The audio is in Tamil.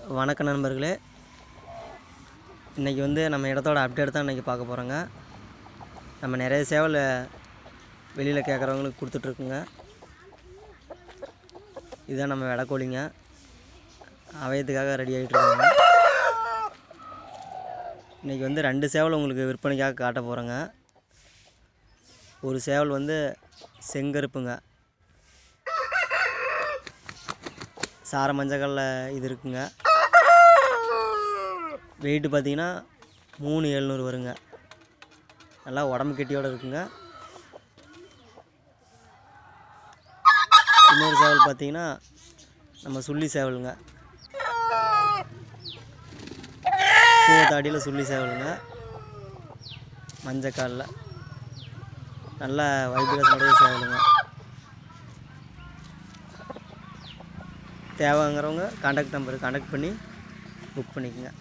வணக்க நண்பர்களே, இன்றைக்கி நம்ம இடத்தோட அப்டேட் தான் இன்றைக்கி பார்க்க போகிறோங்க. நம்ம நிறைய சேவல் வெளியில் கேட்குறவங்களுக்கு கொடுத்துட்ருக்குங்க. இதுதான் நம்ம வெடக்கோழிங்க, அவயத்துக்காக ரெடி ஆகிட்ருக்கோங்க. இன்றைக்கி 2 சேவல் உங்களுக்கு விற்பனைக்காக காட்ட போகிறோங்க. ஒரு சேவல் செங்கருப்புங்க, சார மஞ்சக்கல்ல இது இருக்குங்க. வெயிட்டு பார்த்திங்கன்னா 3700 வருங்க. நல்லா உடம்பு கெட்டியோடு இருக்குங்க. இன்னொரு சேவல் பார்த்திங்கன்னா நம்ம சுள்ளி சேவலுங்க, பூவத்தாடியில் சுள்ளி சேவலுங்க, மஞ்சக்காலில் நல்ல வைப்ரேஷனுடைய சேவலுங்க. தேவைங்கிறவங்க கான்டாக்ட் நம்பருக்கு கான்டாக்ட் பண்ணி புக் பண்ணிக்கோங்க.